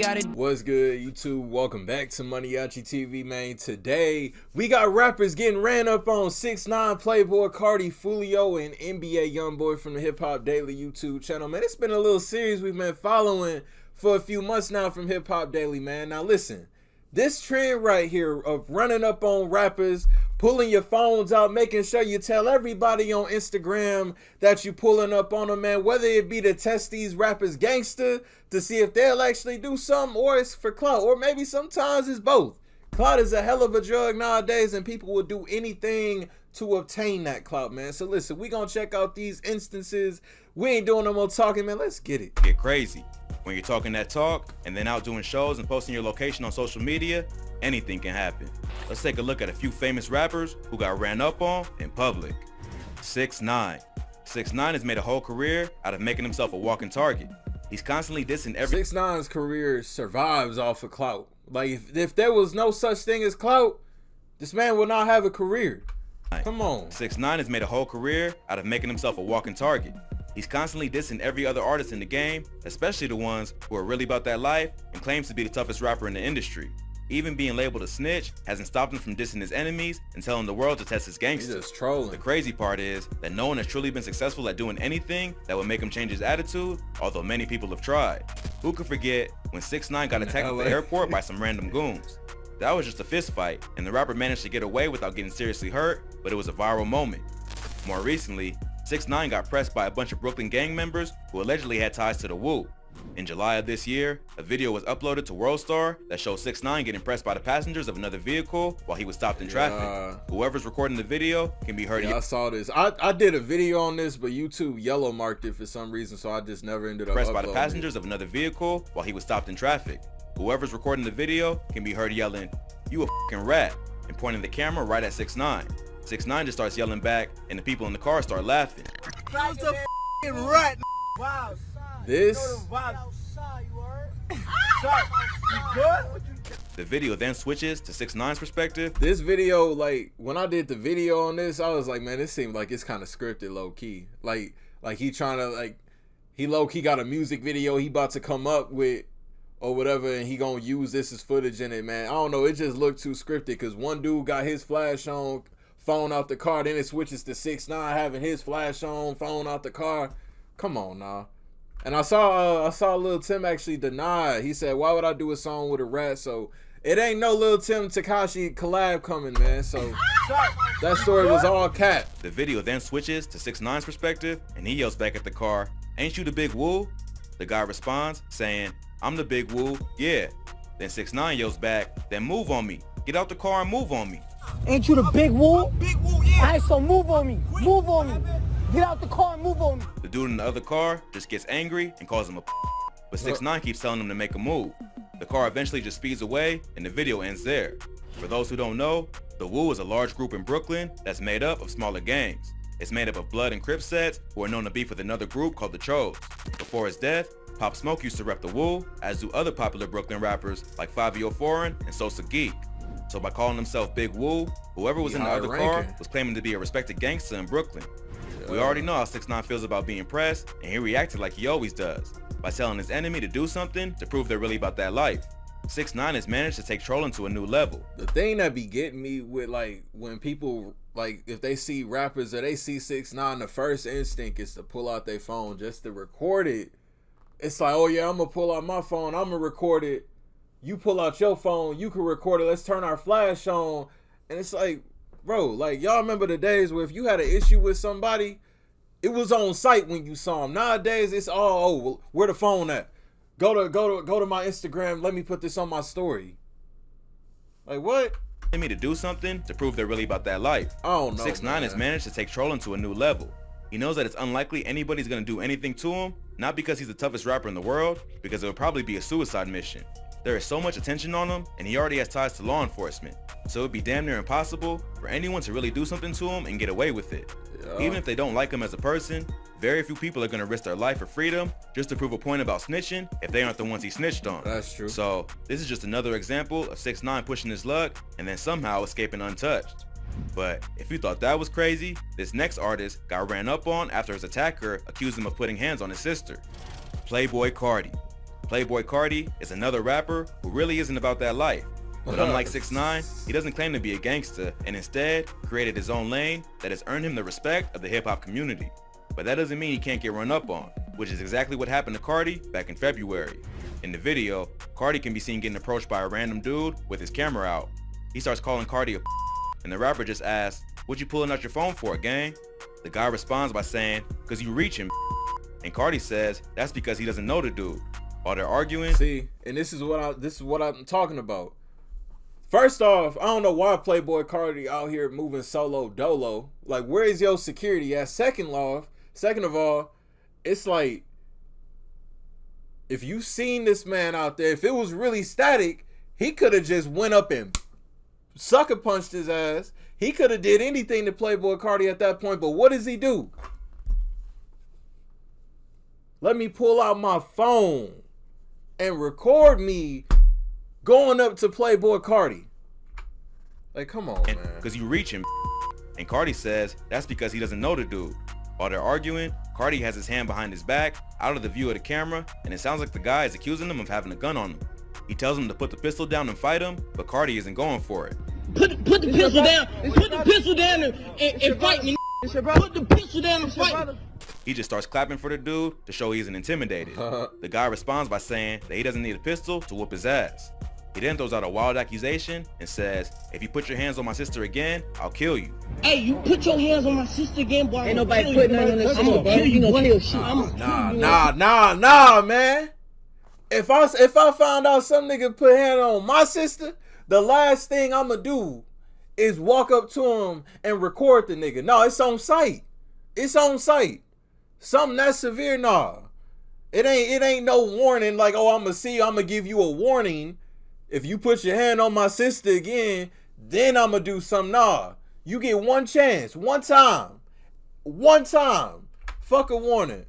got it. What's good, YouTube? Welcome back to MANIACITV, man. Today, we got rappers getting ran up on. 6ix9ine, Playboi Carti, Foolio, and NBA Youngboy from the Hip Hop Daily YouTube channel. Man, it's been a little series we've been following for a few months now from Hip Hop Daily, man. Now listen, this trend right here of running up on rappers, pulling your phones out, making sure you tell everybody on Instagram that you pulling up on them, man, whether it be to test these rappers gangster, to see if they'll actually do something, or it's for clout, or maybe sometimes it's both. Clout is a hell of a drug nowadays, and people will do anything to obtain that clout, man. So listen, we gonna check out these instances. We ain't doing no more talking, man. Let's get it. Get crazy. When you're talking that talk and then out doing shows and posting your location on social media, anything can happen. Let's take a look at a few famous rappers who got ran up on in public. 6ix9ine. 6ix9ine has made a whole career out of making himself a walking target. He's constantly dissing every— 6ix9ine's career survives off of clout. Like, if there was no such thing as clout, this man would not have a career. Come on. 6ix9ine has made a whole career out of making himself a walking target. He's constantly dissing every other artist in the game, especially the ones who are really about that life and claims to be the toughest rapper in the industry. Even being labeled a snitch hasn't stopped him from dissing his enemies and telling the world to test his gangster. He's just trolling. The crazy part is that no one has truly been successful at doing anything that would make him change his attitude, although many people have tried. Who could forget when 6ix9ine got attacked at the airport by some random goons? That was just a fist fight, and the rapper managed to get away without getting seriously hurt, but it was a viral moment. More recently, 6ix9ine got pressed by a bunch of Brooklyn gang members who allegedly had ties to the Wu. In July of this year, a video was uploaded to WorldStar that shows 6ix9ine getting pressed by the passengers of another vehicle while he was stopped in traffic. Whoever's recording the video can be heard— I saw this. I did a video on this, but YouTube yellow marked it for some reason, so I just never ended up pressed by the uploading passengers of another vehicle while he was stopped in traffic. Whoever's recording the video can be heard yelling, "You a f***ing rat," and pointing the camera right at 6ix9ine. 6ix9ine just starts yelling back, and the people in the car start laughing. You's a f***ing rat. Wow. This. The video then switches to 6ix9ine's perspective. This video, like, when I did the video on this, I was like, man, this seemed like it's kind of scripted low key. Like he trying to, like, he low key got a music video he about to come up with or whatever, and he gonna use this as footage in it, man. I don't know, it just looked too scripted, because one dude got his flash on, phone out the car, then it switches to 6ix9ine having his flash on, phone out the car. Come on now. And I saw Lil Tim actually deny. He said, why would I do a song with a rat? So it ain't no Lil Tim Tekashi collab coming, man. So that story was all cap. The video then switches to 6ix9ine's perspective, and he yells back at the car, "Ain't you the big Woo?" The guy responds saying, "I'm the big Woo, yeah." Then 6ix9ine yells back, "Then move on me. Get out the car and move on me." Ain't you the big Woo? Big Woo, yeah. Alright, so move on me. Move on me. Get out the car and move on me. The dude in the other car just gets angry and calls him a but 6ix9ine keeps telling him to make a move. The car eventually just speeds away, and the video ends there. For those who don't know, the Wu is a large group in Brooklyn that's made up of smaller gangs. It's made up of Blood and Crip sets who are known to beef with another group called the Chos. Before his death, Pop Smoke used to rep the Wu, as do other popular Brooklyn rappers like Fabio Foreign and Sosa Geek. So by calling himself Big Woo, whoever was in the other car was claiming to be a respected gangster in Brooklyn. We already know how 6ix9ine feels about being pressed, and he reacted like he always does, by telling his enemy to do something to prove they're really about that life. 6ix9ine has managed to take trolling to a new level. The thing that be getting me with, like, when people, like, if they see rappers or they see 6ix9ine, the first instinct is to pull out their phone just to record it. It's like, oh yeah, I'm gonna pull out my phone, I'm gonna record it. You pull out your phone, you can record it, let's turn our flash on. And it's like, bro, like, y'all remember the days where if you had an issue with somebody, it was on site when you saw them. Nowadays, it's all, oh, well, where the phone at? Go to my Instagram, let me put this on my story. Like, what? They need to do something to prove they're really about that life. I don't know, 6ix9ine has managed to take trolling to a new level. He knows that it's unlikely anybody's gonna do anything to him, not because he's the toughest rapper in the world, because it would probably be a suicide mission. There is so much attention on him, and he already has ties to law enforcement, so it'd be damn near impossible for anyone to really do something to him and get away with it. Even if they don't like him as a person, very few people are going to risk their life for freedom just to prove a point about snitching if they aren't the ones he snitched on. That's true. So this is just another example of 6ix9ine pushing his luck and then somehow escaping untouched. But if you thought that was crazy, this next artist got ran up on after his attacker accused him of putting hands on his sister. Playboi Carti. Playboi Carti is another rapper who really isn't about that life. But unlike 6ix9ine, he doesn't claim to be a gangster and instead created his own lane that has earned him the respect of the hip-hop community. But that doesn't mean he can't get run up on, which is exactly what happened to Carti back in February. In the video, Carti can be seen getting approached by a random dude with his camera out. He starts calling Carti a and the rapper just asks, "What you pulling out your phone for, gang?" The guy responds by saying, "Cause you reaching." And Carti says that's because he doesn't know the dude. While they're arguing, see, and this is what I'm talking about. First off, I don't know why Playboi Carti out here moving solo dolo. Like, where is your security at? Second of all, it's like, if you seen this man out there, if it was really static, he could have just went up and sucker punched his ass. He could have did anything to Playboi Carti at that point, but what does he do? Let me pull out my phone and record me going up to Playboi Carti. Like, come on, man. Because you reaching. And Carti says that's because he doesn't know the dude. While they're arguing, Carti has his hand behind his back, out of the view of the camera, and it sounds like the guy is accusing him of having a gun on him. He tells him to put the pistol down and fight him, but Carti isn't going for it. Put the pistol down. Put the pistol down and fight me. Put the pistol down and fight me. He just starts clapping for the dude to show he isn't intimidated. The guy responds by saying that he doesn't need a pistol to whoop his ass. He then throws out a wild accusation and says, "If you put your hands on my sister again, I'll kill you." Hey, you put your hands on my sister again, boy. Ain't nobody putting nothing on this shit, bro. I'm gonna kill you, kill shit. Nah, man. If I found out some nigga put hand on my sister, the last thing I'ma do is walk up to him and record the nigga. No, it's on site. It's on site. Something that severe, nah. It ain't no warning like, oh, I'ma give you a warning. If you put your hand on my sister again, then I'ma do something. Nah. You get one chance, one time. Fuck a warning.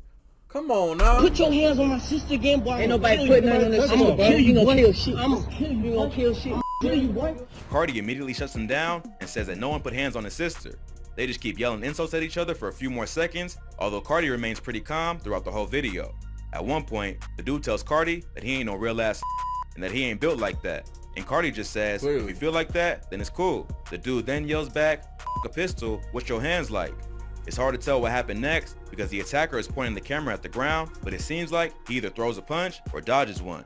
Come on now. Put your hands on my sister again, boy. Ain't nobody putting nothing on this shit, bro. I'm gonna kill you, kill shit. I'm gonna kill you, kill shit. Kill you, boy. Carti immediately shuts him down and says that no one put hands on his sister. They just keep yelling insults at each other for a few more seconds, although Carti remains pretty calm throughout the whole video. At one point, the dude tells Carti that he ain't no real ass and that he ain't built like that. And Carti just says, "If you feel like that, then it's cool." The dude then yells back, "A pistol, what's your hands like?" It's hard to tell what happened next because the attacker is pointing the camera at the ground, but it seems like he either throws a punch or dodges one.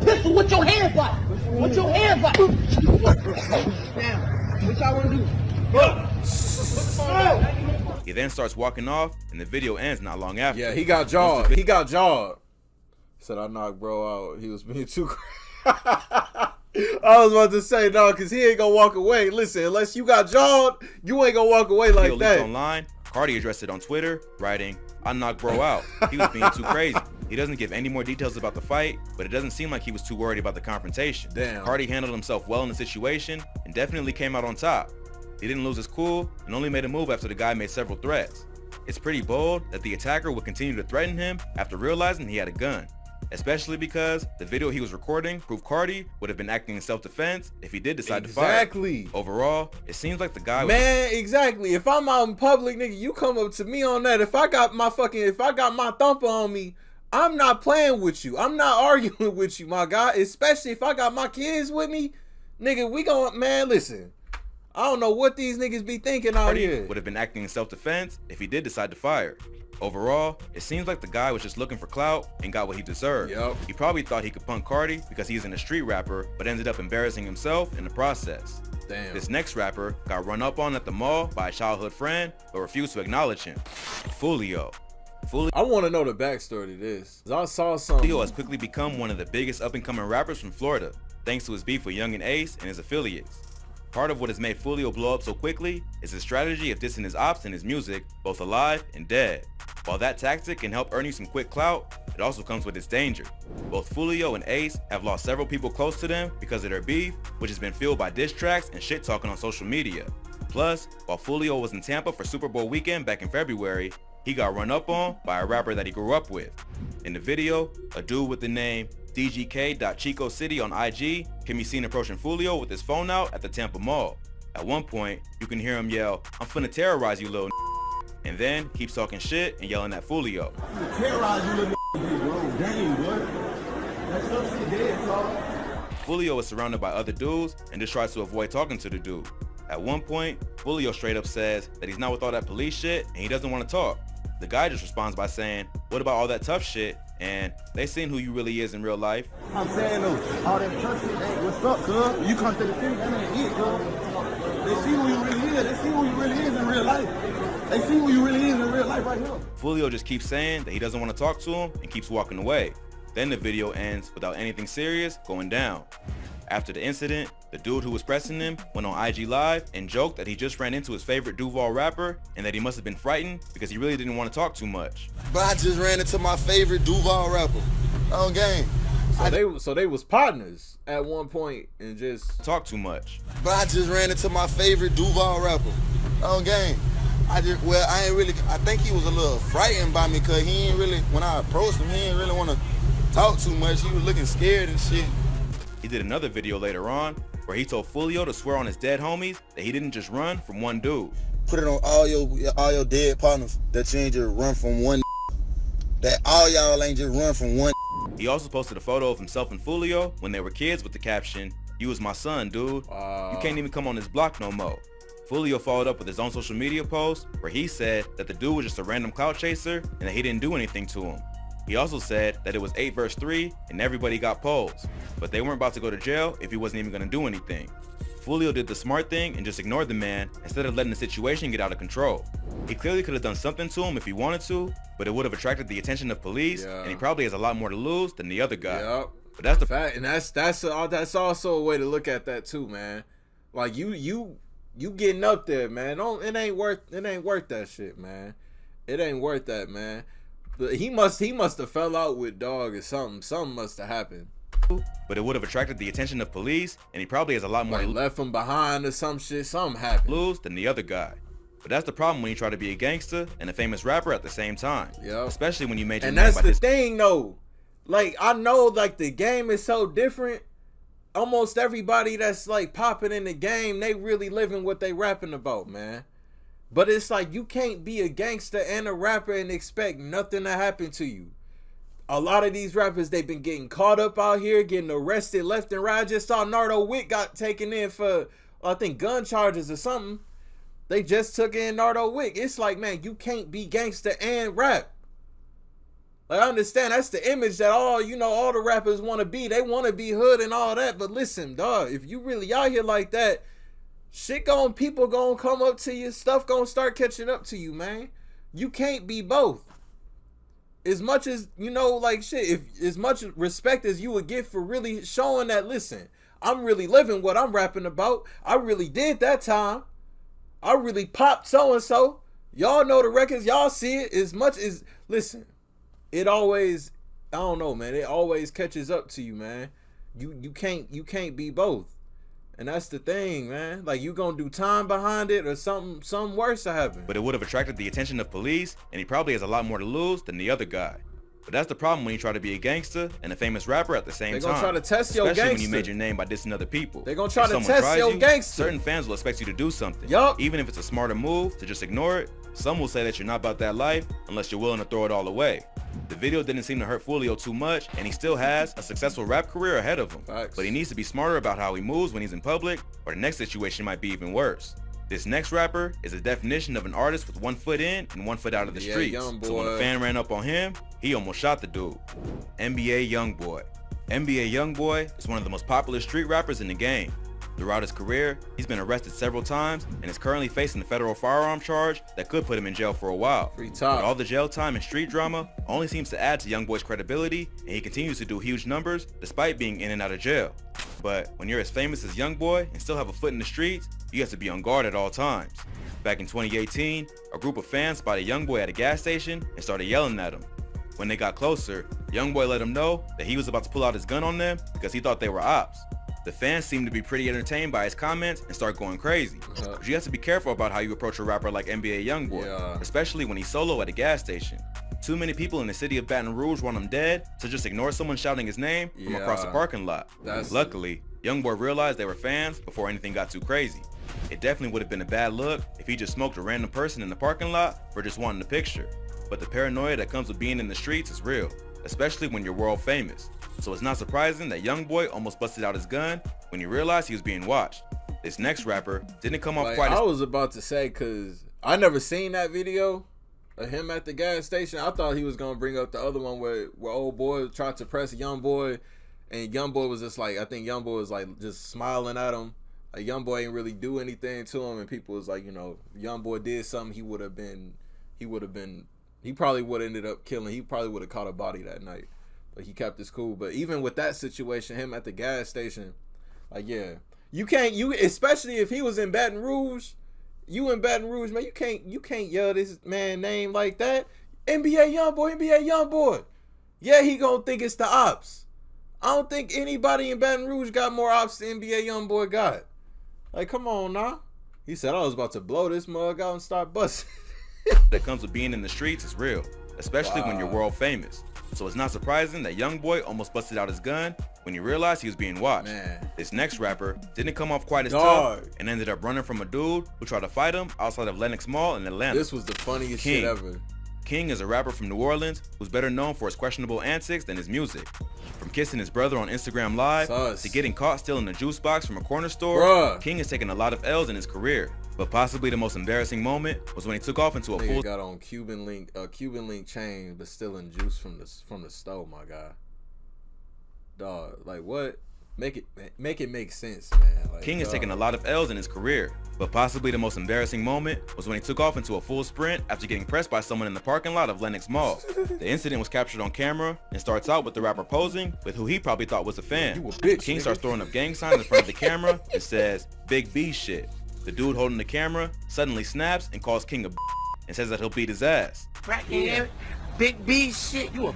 Pistol, what's your hands like? What's your hands like? Now, what y'all wanna do? He then starts walking off, and the video ends not long after. Yeah, he got jawed. Said I knocked bro out. He was being too I was about to say, no, because he ain't gonna walk away. Listen, unless you got jawed, you ain't gonna walk away like that. Online, Carti addressed it on Twitter, writing, "I knocked bro out. He was being too crazy." He doesn't give any more details about the fight, but it doesn't seem like he was too worried about the confrontation. Damn. Carti handled himself well in the situation and definitely came out on top. He didn't lose his cool and only made a move after the guy made several threats. It's pretty bold that the attacker would continue to threaten him after realizing he had a gun. Especially because the video he was recording proved Carti would have been acting in self-defense if he did decide to fire. Exactly. Overall, it seems like the guy exactly. If I'm out in public, nigga, you come up to me on that. If I got my thumper on me, I'm not playing with you. I'm not arguing with you, my guy. Especially if I got my kids with me, nigga, man, listen. I don't know what these niggas be thinking out here. Would have been acting in self-defense if he did decide to fire. Overall, it seems like the guy was just looking for clout and got what he deserved. Yep. He probably thought he could punk Carti because he isn't a street rapper, but ended up embarrassing himself in the process. Damn. This next rapper got run up on at the mall by a childhood friend, but refused to acknowledge him. Foolio. I want to know the backstory to this. I saw something. Foolio has quickly become one of the biggest up-and-coming rappers from Florida, thanks to his beef with Young and Ace and his affiliates. Part of what has made Foolio blow up so quickly is his strategy of dissing his ops and his music, both alive and dead. While that tactic can help earn you some quick clout, it also comes with its danger. Both Foolio and Ace have lost several people close to them because of their beef, which has been fueled by diss tracks and shit talking on social media. Plus, while Foolio was in Tampa for Super Bowl weekend back in February, he got run up on by a rapper that he grew up with. In the video, a dude with the name DGK.ChicoCity on IG can be seen approaching Foolio with his phone out at the Tampa Mall. At one point, you can hear him yell, "I'm finna terrorize you, little," and then keeps talking shit and yelling at Foolio. Terrorize you, little bro. Dang, what? Foolio is surrounded by other dudes and just tries to avoid talking to the dude. At one point, Foolio straight up says that he's not with all that police shit and he doesn't want to talk. The guy just responds by saying, what about all that tough shit? And they seen who you really is in real life. I'm saying though, all that tough shit, hey, what's up, cuz? You come to the city, that ain't it, cuz. They see who you really is. They see who you really is in real life. They see who you really is in real life right here. Foolio just keeps saying that he doesn't want to talk to him and keeps walking away. Then the video ends without anything serious going down. After the incident, the dude who was pressing him went on IG Live and joked that he just ran into his favorite Duval rapper and that he must have been frightened because he really didn't want to talk too much. But I just ran into my favorite Duval rapper on game. So they was partners at one point and just talk too much. But I just ran into my favorite Duval rapper on game. I think he was a little frightened by me because he ain't really, when I approached him, he didn't really want to talk too much. He was looking scared and shit. He did another video later on where he told Foolio to swear on his dead homies that he didn't just run from one dude. Put it on all your dead partners that you ain't just run from one. That all y'all ain't just run from one. He also posted a photo of himself and Foolio when they were kids with the caption, "You was my son, dude. You can't even come on this block no more." Foolio followed up with his own social media post where he said that the dude was just a random clout chaser and that he didn't do anything to him. He also said that it was 8 vs 3 and everybody got polls, but they weren't about to go to jail if he wasn't even going to do anything. Foolio did the smart thing and just ignored the man instead of letting the situation get out of control. He clearly could have done something to him if he wanted to, but it would have attracted the attention of police, and he probably has a lot more to lose than the other guy. Yep. But that's the fact, and that's also a way to look at that too, man. Like you getting up there, man. It ain't worth that shit, man. It ain't worth that, man. But he must have fell out with dog or something. Something must have happened. But it would have attracted the attention of police, and he probably has a lot more like left him behind or some shit. Something happened. Lose than the other guy. But that's the problem when you try to be a gangster and a famous rapper at the same time. Yeah. Especially when you made your name. And that's the thing, though. Like I know, like the game is so different. Almost everybody that's like popping in the game, they really living what they rapping about, man. But it's like you can't be a gangster and a rapper and expect nothing to happen to you. A lot of these rappers, they've been getting caught up out here, getting arrested left and right. I just saw Nardo Wick got taken in for, I think, gun charges or something. They just took in Nardo Wick. It's like, man, you can't be gangster and rap. Like, I understand that's the image that all the rappers want to be. They want to be hood and all that. But listen, dog, if you really out here like that, people gonna come up to you, stuff gonna start catching up to you, man. You can't be both. As much as, like shit, as much respect as you would get for really showing that, listen, I'm really living what I'm rapping about. I really did that time. I really popped so-and-so. Y'all know the records, y'all see it. As much as, listen, it always, I don't know, man, it always catches up to you, man. You can't be both. And that's the thing, man. Like, you gonna do time behind it or something worse to happen. But it would have attracted the attention of police, and he probably has a lot more to lose than the other guy. But that's the problem when you try to be a gangster and a famous rapper at the same time. They're gonna try to test your gangster. Especially when you made your name by dissing other people. They're gonna try to test your gangster. Certain fans will expect you to do something. Yup. Even if it's a smarter move to just ignore it, some will say that you're not about that life unless you're willing to throw it all away. The video didn't seem to hurt Foolio too much, and he still has a successful rap career ahead of him. Facts. But he needs to be smarter about how he moves when he's in public, or the next situation might be even worse. This next rapper is a definition of an artist with 1 foot in and 1 foot out of the streets. Youngboy. So when a fan ran up on him, he almost shot the dude. NBA Youngboy. NBA Youngboy is one of the most popular street rappers in the game. Throughout his career, he's been arrested several times and is currently facing a federal firearm charge that could put him in jail for a while. But all the jail time and street drama only seems to add to Youngboy's credibility, and he continues to do huge numbers despite being in and out of jail. But when you're as famous as Youngboy and still have a foot in the streets, you have to be on guard at all times. Back in 2018, a group of fans spotted Youngboy at a gas station and started yelling at him. When they got closer, Youngboy let him know that he was about to pull out his gun on them because he thought they were ops. The fans seemed to be pretty entertained by his comments and start going crazy. But you have to be careful about how you approach a rapper like NBA Youngboy, especially when he's solo at a gas station. Too many people in the city of Baton Rouge want him dead, so just ignore someone shouting his name from across the parking lot. Luckily, Youngboy realized they were fans before anything got too crazy. It definitely would have been a bad look if he just smoked a random person in the parking lot for just wanting a picture. But the paranoia that comes with being in the streets is real, especially when you're world famous. so it's not surprising that Youngboy almost busted out his gun when he realized he was being watched. This next rapper didn't come off Like, quite as... I was about to say, because I never seen that video of him at the gas station. I thought he was going to bring up the other one where old boy tried to press Youngboy, and Youngboy was just like, I think Youngboy was like just smiling at him. Like, Youngboy ain't really do anything to him, and people was like, you know, if Youngboy did something, he probably would have ended up killing. He probably would have caught a body that night. But he kept his cool. But even with that situation, him at the gas station, like, yeah, you especially if he was in Baton Rouge, man, you can't yell this man name like that. NBA Youngboy. Yeah, he gonna think it's the ops. I don't think anybody in Baton Rouge got more ops than NBA Youngboy got. Like, come on now. He said I was about to blow this mug out and start busting. that comes with being in the streets is real, especially when you're world famous. So it's not surprising that Youngboy almost busted out his gun when he realized he was being watched. Man. This next rapper didn't come off quite as tough and ended up running from a dude who tried to fight him outside of Lenox Mall in Atlanta. This was the funniest shit ever. King is a rapper from New Orleans who's better known for his questionable antics than his music. From kissing his brother on Instagram Live to getting caught stealing a juice box from a corner store, King has taken a lot of L's in his career. But possibly the most embarrassing moment was when he took off into a full... got on Cuban link chain, but stealing juice from the stove, my guy. Dog, like what? Make it make sense, man. Like, King has taken a lot of L's in his career, but possibly the most embarrassing moment was when he took off into a full sprint after getting pressed by someone in the parking lot of Lenox Mall. The incident was captured on camera and starts out with the rapper posing with who he probably thought was a fan. You a bitch, King nigga. starts throwing up gang signs in front of the camera and says, "Big B shit." The dude holding the camera suddenly snaps and calls King a and says that he'll beat his ass. Big B shit, you a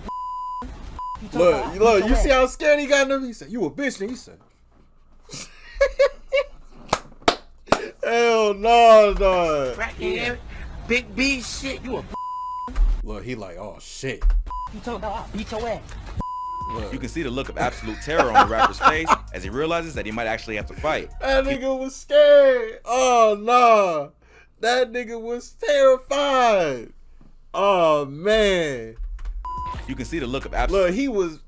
Look, you see how scared he got him? He said, "You a bitch," nigga. He said, "Hell no, dog." Big B shit, you a Look, he like, "Oh shit." You talking about I'll beat your ass. You can see the look of absolute terror on the rapper's face as he realizes that he might actually have to fight. That nigga was scared. Oh no. That nigga was terrified. Oh man. You can see the look of absolute...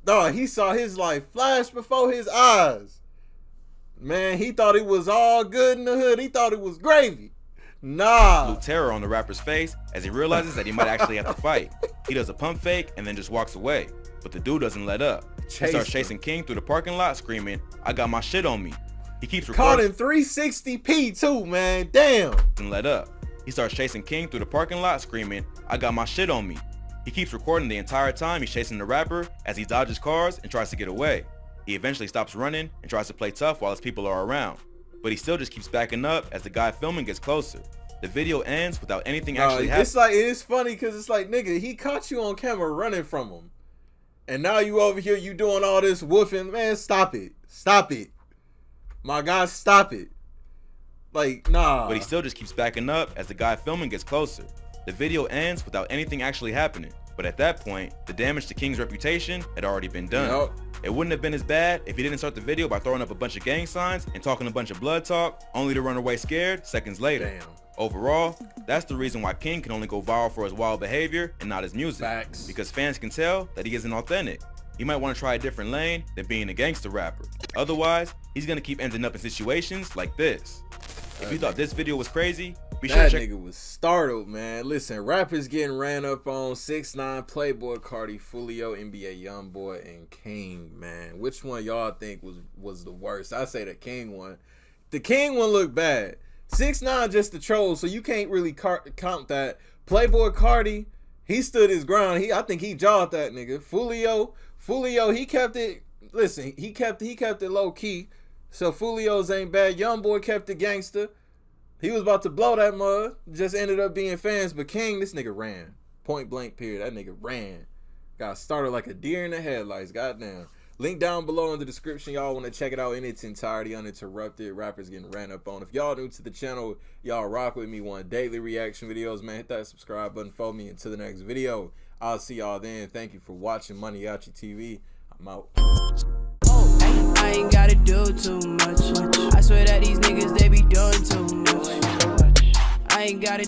Look, he saw his life flash before his eyes. Man, he thought it was all good in the hood. He thought it was gravy. Nah. Terror on the rapper's face as he realizes that he might actually have to fight. He does a pump fake and then just walks away. But the dude doesn't let up. He starts chasing King through the parking lot screaming, "I got my shit on me." He keeps recording. Caught in 360p too, man. Damn. Doesn't let up. He starts chasing King through the parking lot screaming, "I got my shit on me." He keeps recording the entire time he's chasing the rapper as he dodges cars and tries to get away. He eventually stops running and tries to play tough while his people are around. But he still just keeps backing up as the guy filming gets closer. The video ends without anything actually happening. It's like, it's funny because it's like, nigga, he caught you on camera running from him. And now you over here, you doing all this woofing. Man, stop it. Stop it. My God, stop it. Like, nah. But he still just keeps backing up as the guy filming gets closer. The video ends without anything actually happening. But at that point, the damage to King's reputation had already been done. Yep. It wouldn't have been as bad if he didn't start the video by throwing up a bunch of gang signs and talking a bunch of blood talk, only to run away scared seconds later. Damn. Overall, that's the reason why King can only go viral for his wild behavior and not his music. Facts. Because fans can tell that he isn't authentic. He might want to try a different lane than being a gangster rapper. Otherwise, he's gonna keep ending up in situations like this. If you thought this video was crazy, be sure to check. That nigga was startled, man. Listen, rappers getting ran up on 6ix9ine, Playboi Carti, Foolio, NBA Youngboy, and King, man. Which one y'all think was the worst? I say the King one. The King one looked bad. 6ix9ine just a troll, so you can't really count that. Playboi Carti, he stood his ground. I think he jawed that nigga. Foolio, he kept it. Listen, he kept it low key. So Foolio's ain't bad. Youngboy kept it gangster. He was about to blow that mud. Just ended up being fans. But King, this nigga ran. Point blank period. That nigga ran. Got started like a deer in the headlights. Goddamn. Link down below in the description. Y'all want to check it out in its entirety, uninterrupted. Rappers getting ran up on. If y'all new to the channel, y'all rock with me. Want daily reaction videos, man, hit that subscribe button for me. Until the next video, I'll see y'all then. Thank you for watching Maniaci TV. I'm out. I ain't gotta do too much. I swear that these niggas, they be doing too much. I ain't gotta